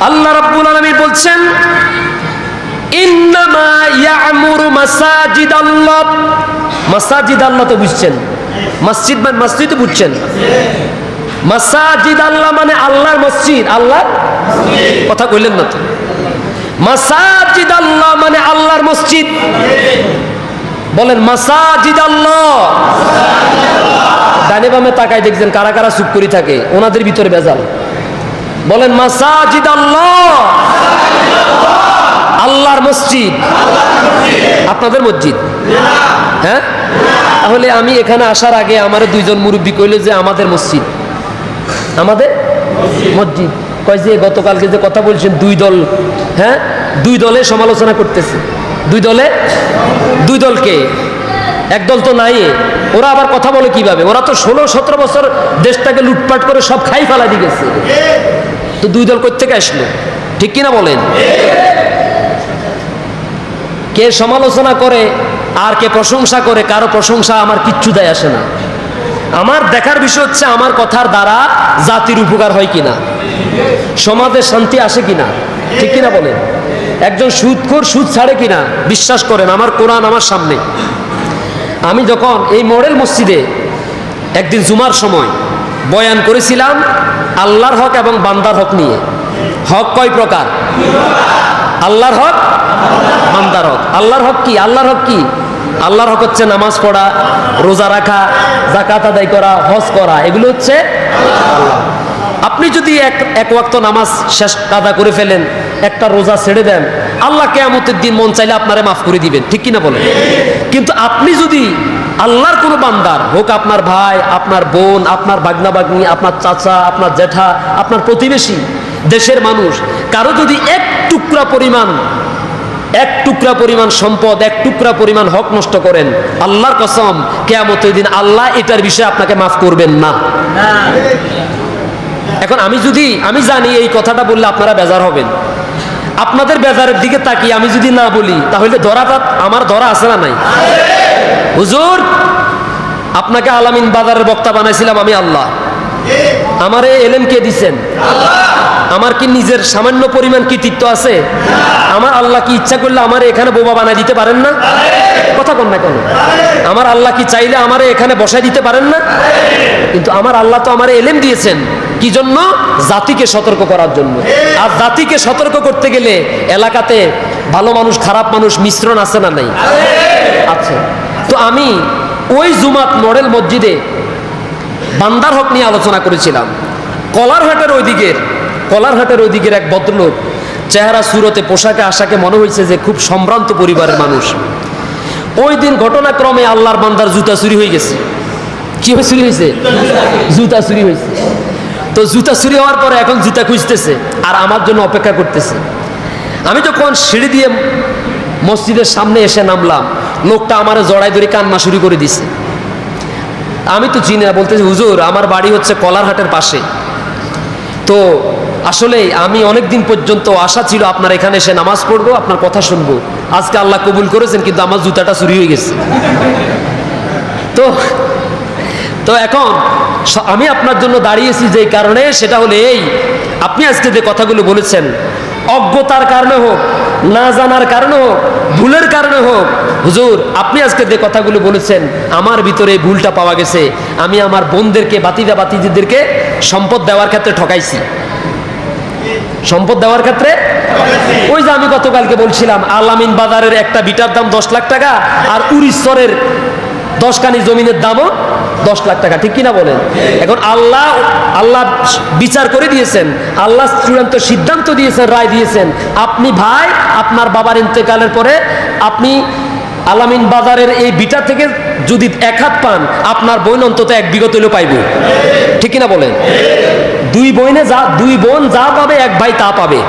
আল্লাহ রাব্বুল আলামিন বলছেন ইন্নামা ইয়া'মুরু মাসাজিদাল্লাহ। মাসাজিদ আল্লাহ তো বুঝছেন, মসজিদ মানে মসজিদ তো বুঝছেন। মাসাজিদ আল্লাহ মানে আল্লাহর মসজিদ, আল্লাহর কথা কইলেন না তো। মাসাজিদ আল্লাহ মানে আল্লাহর মসজিদ। বলেন মাসাজিদ আল্লাহ। ডানে বামে তাকায় দেখছেন কারা কারা চুপ করে থাকে, ওনাদের ভিতরে ভেজাল। বলেন মাসাজিদ আল্লাহ, আল্লাহর মসজিদ। আপনাদের মসজিদ? হ্যাঁ, তাহলে আমি এখানে আসার আগে আমার দুইজন মুরব্বী কইলো যে আমাদের মসজিদ, আমাদের মসজিদ। কয় যে গতকালকে যে কথা বলছেন দুই দল, হ্যাঁ দুই দলে সমালোচনা করতেছে। দুই দলকে, একদল তো নাই। ওরা আবার কথা বলে কিভাবে? ওরা তো 16-17 বছর দেশটাকে লুটপাট করে সব খাই ফেলা দিয়ে গেছে। তো দুই দল কোত্থেকে আসলো? ঠিক কিনা বলেন? কে সমালোচনা করে আর কে প্রশংসা করে, কারো প্রশংসা আমার কিচ্ছু দেয় আসে না। আমার দেখার বিষয় হচ্ছে আমার কথার দ্বারা জাতির উপকার হয় কিনা, সমাজে শান্তি আসে কিনা। ঠিক কিনা বলেন? একজন সুদখোর সুদ ছাড়ে কিনা। বিশ্বাস করেন, আমার কোরআন আমার সামনে। আমি যখন এই মডেল মসজিদে একদিন জুমার সময় বয়ান করেছিলাম আল্লাহর হক এবং বান্দার হক নিয়ে। হক কয় প্রকার? আল্লাহর হক, বান্দার হক। আল্লাহর হক কি? আল্লাহর হক কি? আল্লাহর হক হচ্ছে নামাজ পড়া, রোজা রাখা, যাকাত আদায় করা, হজ করা, এগুলো হচ্ছে আল্লাহ। আপনি যদি এক ওয়াক্ত নামাজ শেষ কাদা করে ফেলেন, একটা রোজা ছেড়ে দেন, আল্লাহ কিয়ামতের দিন মন চাইলে আপনারে মাফ করে দিবেন। ঠিক কিনা বলেন? কিন্তু আপনি যদি আল্লাহর কোনো বান্দার হোক, আপনার ভাই, আপনার বোন, আপনার বাগনা বাগনি, আপনার চাচা, আপনার জেঠা, আপনার প্রতিবেশী, দেশের মানুষ, কারো যদি এক টুকরা পরিমাণ সম্পদ, এক টুকরা পরিমাণ হক নষ্ট করেন, আল্লাহর কসম কিয়ামতের দিন আল্লাহ এটার বিষয়ে আপনাকে মাফ করবেন না। এখন আমি জানি এই কথাটা বললে আপনারা বেজার হবেন। আপনাদের বেজারের দিকে তাকিয়ে আমি যদি না বলি, তাহলে ধরাটা আমার ধরা আছে না নাই? হুজুর, আপনাকে আলামিন বাজারের বক্তা বানাইছিলাম আমি আল্লাহ। আমারে এলেম কে দিছেন? আমার কি নিজের সামান্য পরিমাণ কৃতিত্ব আছে? আমার আল্লাহ কি ইচ্ছা করলে আমারে এখানে বোবা বানাই দিতে পারেন না? কথা কন না কেন? আমার আল্লাহ কি চাইলে আমারে এখানে বসাই দিতে পারেন না? কিন্তু আমার আল্লাহ তো আমারে এলেম দিয়েছেন কি জন্য? জাতিকে সতর্ক করার জন্য। আর জাতিকে সতর্ক করতে গেলে এলাকাতে ভালো মানুষ খারাপ মানুষ মিশ্রণ আছে না নাই? আছে। তো আমি ওই জুমাত মডেল মসজিদে বান্দার হক নিয়ে আলোচনা করেছিলাম। কলারহাটের ওইদিকের এক ভদ্রলোক, চেহারা সুরতে পোশাকে আশাকে মনে হয়েছে যে খুব সম্ভ্রান্ত পরিবারের মানুষ। ওই দিন ঘটনাক্রমে আল্লাহর বান্দার জুতা চুরি হয়ে গেছে। কি চুরি হয়েছে? জুতা চুরি হয়েছে। তো জুতা চুরি হওয়ার পরে এখন জুতা খুঁজতেছে আর আমার জন্য অপেক্ষা করতেছে। আমি যখন সিঁড়ি দিয়ে মসজিদের সামনে এসে নামলাম, লোকটা আমার জড়াই ধরে কান্না শুরু করে দিছে। আমি তো চিনি না, বলতেছি হুজুর আমার বাড়ি হচ্ছে কলারহাটের পাশে। তো আসলে আমি অনেক দিন পর্যন্ত আশা ছিল আপনার এখানে এসে নামাজ পড়বো, আপনার কথা শুনবো। আজকে আল্লাহ কবুল করেছেন, কিন্তু আমার জুতাটা চুরি হয়ে গেছে। তো এখন আমি আপনার জন্য দাঁড়িয়েছি যে কারণে, সেটা হলো এই, আপনি আজকে যে কথাগুলো বলেছেন, অজ্ঞতার কারণে হোক, না জানার কারণে হোক, ভুলের কারণে হোক, হুজুর আপনি আজকে যে কথাগুলো বলেছেন আমার ভিতরে ভুলটা পাওয়া গেছে। আমি আমার বোনদেরকে, বাতিজাদেরকে সম্পদ দেওয়ার ক্ষেত্রে ঠকাইছি। সম্পদ দেওয়ার ক্ষেত্রে ওই যে আমি গতকালকে বলছিলাম আলামিন বাজারের একটা বিটার দাম 10 লাখ টাকা, আর উড়িষ্যরের 10 কানি জমিনের দামও 10 লাখ টাকা। ঠিক কিনা বলেন? এখন আল্লাহ বিচার করে দিয়েছেন, আল্লাহ চূড়ান্ত সিদ্ধান্ত দিয়েছেন, রায় দিয়েছেন। আপনি ভাই, আপনার বাবার ইন্তেকালের পরে আপনি আলামিন বাজারের এই বিটা থেকে যদি 1 হাত পান, আপনার বোন অন্তত 1 বিঘা হলেও পাইব। ঠিক কিনা বলেন? দুই বোন যা পাবে, 1 ভাই তা পাবে।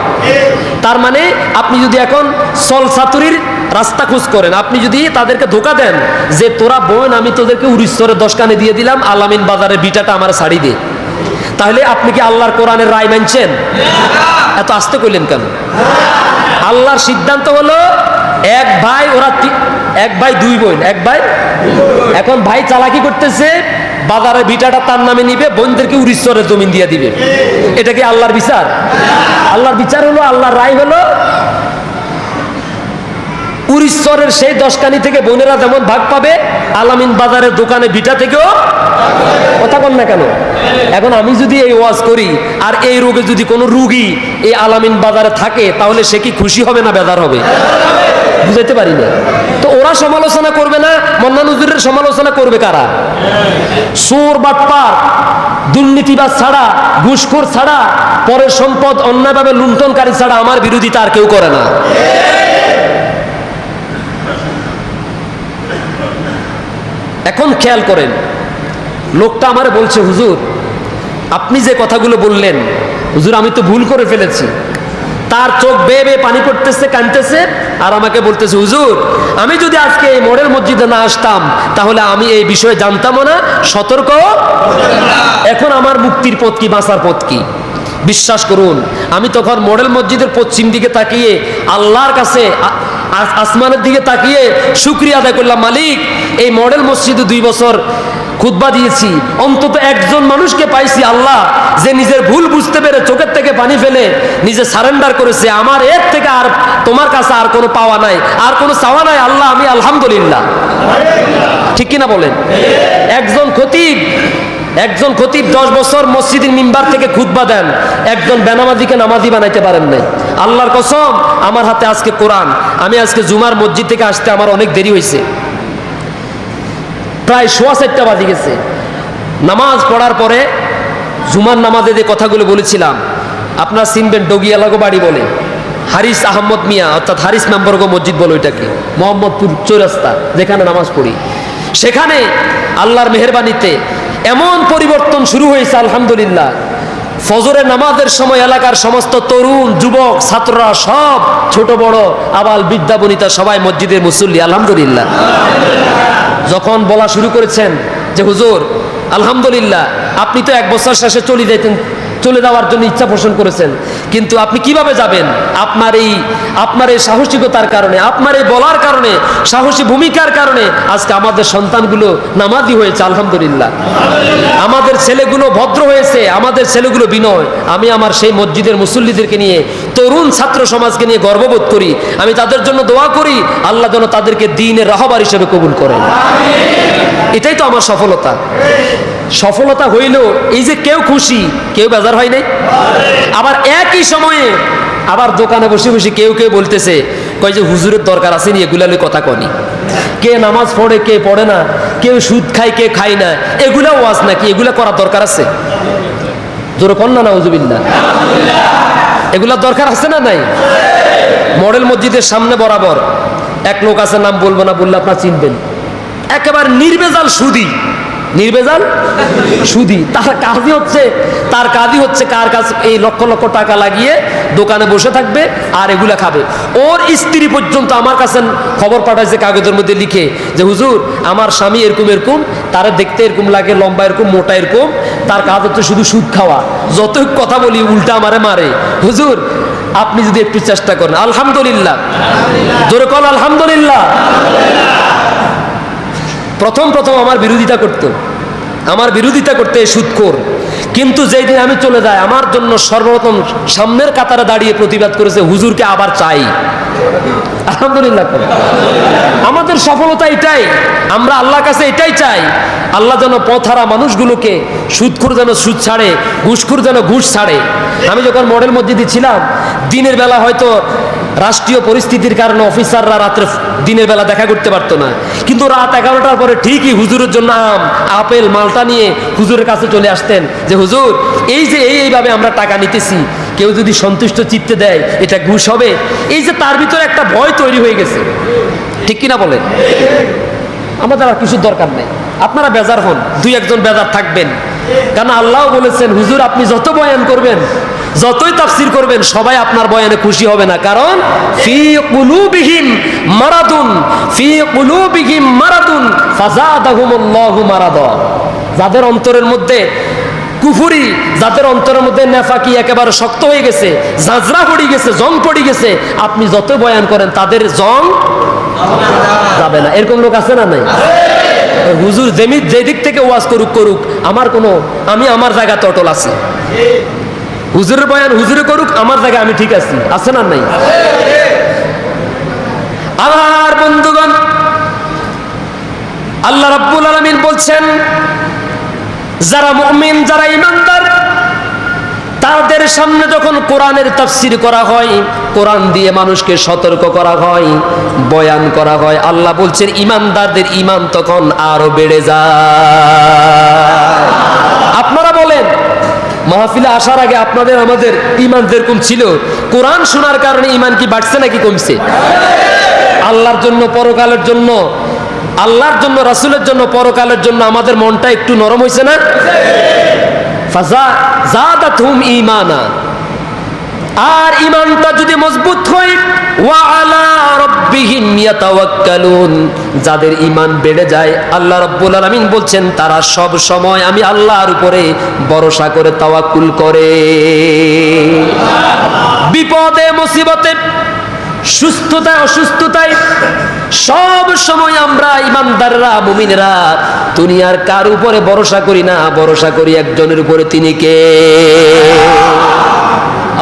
তার মানে আপনি যদি এখন সল সাতুরির রাস্তা খোঁজ করেন, আপনি যদি তাদেরকে ধোকা দেন যে তোরা বোন, আমি তোদেরকে উড়িষ্যরের 10 কানে দিয়ে দিলাম, আলামিন বাজারের বিটাটা আমার ছাড়ি দে, তাহলে আপনি কি আল্লাহর কোরআনের রায় মানছেন? এত আস্তে কইলেন কেন? আল্লাহর সিদ্ধান্ত হলো 1 ভাই, ওরা 1 ভাই 2 বোন, 1 ভাই। এখন ভাই চালাকি করতেছে, বাজারে ভিটাটা তার নামে নিবে, বোনদেরকে উড়িষ্যরের জমিন দিয়ে দিবে। এটা কি আল্লাহর বিচার? আল্লাহর বিচার হলো, আল্লাহর রায় হলো উড়িষ্যরের সেই 10 কানি থেকে বোনেরা যেমন ভাগ পাবে, আলামিন বাজারের দোকানে ভিটা থেকেও। কথা বল না কেন? এখন আমি যদি এই ওয়াজ করি আর এই রোগে যদি কোনো রুগী এই আলামিন বাজারে থাকে, তাহলে সে কি খুশি হবে না বেজার হবে? বুঝাইতে পারি না। তো ওরা সমালোচনা করবে না, মন্নান হুজুরের সমালোচনা করবে কারা? চোর বাটপার দুর্নীতিবাজ ছাড়া, ঘুষখোর ছাড়া, পরের সম্পদ অন্যায়ভাবে লুণ্ঠনকারী ছাড়া আমার বিরোধিতা আর কেউ করে না। এখন খেয়াল করেন, লোকটা আমারে বলছে, হুজুর আপনি যে কথাগুলো বললেন, হুজুর আমি তো ভুল করে ফেলেছি। তার চোখ বেয়ে বেয়ে পানি পড়তেছে, কাঁদতেছে, আর আমাকে বলতেছে, হুজুর আমি যদি আজকে এই মডেল মসজিদে না আসতাম, তাহলে আমি এই বিষয়ে জানতামও না, সতর্ক। এখন আমার মুক্তির পথ কি, বাঁচার পথ কি? বিশ্বাস করুন, আমি তখন মডেল মসজিদের পশ্চিম দিকে তাকিয়ে আল্লাহর কাছে, আসমানের দিকে তাকিয়ে শুকরিয়া আদায় করলাম, মালিক এই মডেল মসজিদে 2 বছর খুতবা দিয়েছি, অন্তত একজন মানুষকে পাইছি আল্লাহ, যে নিজের ভুল বুঝতে পেরে চোখের থেকে পানি ফেলে নিজে সারেন্ডার করেছে। আমার এর থেকে আর তোমার কাছে আর কোনো পাওয়া নাই, আর কোনো চাওয়া নাই আল্লাহ, আমি আলহামদুলিল্লাহ। ঠিক কিনা বলেন? একজন খতিব 10 বছর মসজিদের মিম্বার থেকে খুতবা দেন, একজন বেনামাজিকে নামাজি বানাইতে পারেন নাই। আল্লাহর কসম, আমার হাতে আজকে কোরআন। আমি আজকে জুমার মসজিদ থেকে আসতে আমার অনেক দেরি হয়েছে, প্রায় 4:15 বাজে গেছে। নামাজ পড়ার পরে জুমার নামাজে যে কথাগুলো বলেছিলাম, আপনারা চিনবেন, ডগিয়ালাগো বাড়ি বলে, হারিস আহমদ মিয়া অর্থাৎ হারিস মেম্বরগো মসজিদ বলে ওইটাকে, মোহাম্মদপুর চৌরাস্তা যেখানে নামাজ পড়ি, সেখানে আল্লাহর মেহেরবানিতে এমন পরিবর্তন শুরু হয়েছে আলহামদুলিল্লাহ। ফজরের নামাজের সময় এলাকার সমস্ত তরুণ, যুবক, ছাত্ররা সব, ছোট বড়, আবাল বৃদ্ধা বনিতা সবাই মসজিদের মুসল্লি আলহামদুলিল্লাহ। যখন বলা শুরু করেছেন যে হুজুর আলহামদুলিল্লাহ আপনি তো 1 বছর শেষে চলে যাওয়ার জন্য ইচ্ছা পোষণ করেছেন, কিন্তু আপনি কিভাবে যাবেন? আপনার এই সাহসিকতার কারণে, আপনার এই বলার কারণে, সাহসী ভূমিকার কারণে আজকে আমাদের সন্তানগুলো নামাজি হয়েছে আলহামদুলিল্লাহ। আমাদের ছেলেগুলো ভদ্র হয়েছে, আমাদের ছেলেগুলো বিনয়। আমি আমার সেই মসজিদের মুসল্লিদেরকে নিয়ে, তরুণ ছাত্র সমাজকে নিয়ে গর্ববোধ করি। আমি তাদের জন্য দোয়া করি, আল্লাহ যেন তাদেরকে দ্বীনের রাহবার হিসেবে কবুল করেন। এটাই তো আমার সফলতা। সফলতা হইল এই যে কেউ খুশি, কেউ বেজার হয় নাই। আবার একই সময়ে আবার দোকানে বসে বসে কেউ বলতেছে, কয় যে হুজুরের দরকার আছে নি, এগুলা কথা কনি। কে নামাজ পড়ে, কে পড়ে না, কেউ সুদ খায়, কে খায় না, এগুলা ওয়াজ নাকি? এগুলা করার দরকার আছে? জোরে কন না, নাউজুবিল্লাহ। এগুলা দরকার আছে না নাই? মডেল মসজিদের সামনে বরাবর এক লোক আছে, নাম বলবো না, বললে আপনার চিনবেন, একেবারে নির্ভেজাল সুদী। তার কাজই হচ্ছে কার কাছে এই লক্ষ লক্ষ টাকা লাগিয়ে দোকানে বসে থাকবে আর এগুলা খাবে। ওর স্ত্রী পর্যন্ত আমার কাছে খবর পাঠাইছে কাগজের মধ্যে লিখে, যে হুজুর আমার স্বামী এরকম, তারা দেখতে এরকম লাগে, লম্বা এরকম, মোটা এরকম, তার কাজ হচ্ছে শুধু সুদ খাওয়া। যতই কথা বলি উল্টা আমারে মারে। হুজুর আপনি যদি একটু চেষ্টা করেন, আলহামদুলিল্লাহ, জোরে কল আলহামদুলিল্লাহ। প্রথম আমার বিরোধিতা করতে সুদখোর, কিন্তু যেই দিন আমি চলে যাই, আমার জন্য সর্বপ্রথম সামনের কাতারে দাঁড়িয়ে প্রতিবাদ করেছে, হুজুরকে আবার চাই। আলহামদুলিল্লাহ। আমাদের সফলতা এটাই, আমরা আল্লাহর কাছে এটাই চাই, আল্লাহ যেন পথহারা মানুষগুলোকে, সুদখোর যেন সুদ ছাড়ে, ঘুষখোর যেন ঘুষ ছাড়ে। আমি যখন মডেল মসজিদে ছিলাম, দিনের বেলা হয়তো রাষ্ট্রীয় পরিস্থিতির কারণে অফিসাররা রাত্রে দিনের বেলা দেখা করতে পারতো না, কিন্তু রাত 11টার পরে ঠিকই হুজুরের জন্য আপেল মালটা নিয়ে হুজুরের কাছে চলে আসতেন, যে হুজুর এই যে এইভাবে আমরা টাকা নিতেছি, কেউ যদি সন্তুষ্ট চিত্তে দেয় এটা ঘুষ হবে। এই যে তার ভিতরে একটা ভয় তৈরি হয়ে গেছে, ঠিক কিনা বলেন? আমাদের আর কিছু দরকার নেই। আপনারা বেজার হন, 2-1জন বেজার থাকবেন, কারণ আল্লাহ বলেছেন হুজুর আপনি যত বয়ান করবেন, যতই তাফসীর করবেন, সবাই আপনার বয়ানে খুশি হবে না। কারণ ফি কুলুবিহিম মারাদুন ফাযাদাহুমুল্লাহু মারাদা। যাদের অন্তরের মধ্যে কুফরি, যাদের অন্তরের মধ্যে নেফাকি একেবারে শক্ত হয়ে গেছে, ঝাঁঝরা পড়ে গেছে, জং পড়ে গেছে, আপনি যত বয়ান করেন তাদের জং যাবে না। এরকম লোক আছে না নাই? হুজুর যে দিক থেকে ওয়াজ করুক করুক, আমি আমার জায়গাতে অটল আছি। হুজুরের বয়ান হুজুরে করুক, আমার জায়গায় আমি ঠিক আছি। আছে না নাই? আমার বন্ধুগণ, আল্লাহ রাব্বুল আলামিন বলছেন, যারা মুমিন, যারা ঈমানদার, তাদের সামনে যখন কোরআনের তাফসীর করা হয়, কোরআন দিয়ে মানুষকে সতর্ক করা হয়, বয়ান করা হয়, আল্লাহ বলছেন ঈমানদারদের ঈমান তখন আরো বেড়ে যায়। আপনারা বলেন, মাহফিলে আসার আগে আপনাদের আমাদের ঈমান যেরকম ছিল, কোরআন শোনার কারণে ঈমান কি বাড়ছে নাকি কমছে? আল্লাহর জন্য, পরকালের জন্য, আল্লাহর জন্য, রাসূলের জন্য, পরকালের জন্য আমাদের মনটা একটু নরম হয়েছে না? ফাযাদাতহুম ঈমানা। আর ঈমানটা যদি মজবুত হয়, ওয়া আলা রাব্বিহিম ইয়াতাওয়াক্কালুন, যাদের ঈমান বেড়ে যায়, আল্লাহ রাব্বুল আলামিন বলছেন তারা সব সময় আমি আল্লাহর উপরে ভরসা করে তাওয়াক্কুল করে। বিপদে মুসিবতে, সুস্থতায় অসুস্থতায়, সব সময় আমরা ঈমানদাররা, মুমিনরা দুনিয়ার কার উপরে ভরসা করি না, ভরসা করি একজনের উপরে। তিনি কে?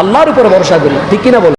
আল্লাহর উপরে ভরসা করি। ঠিক কিনা বল?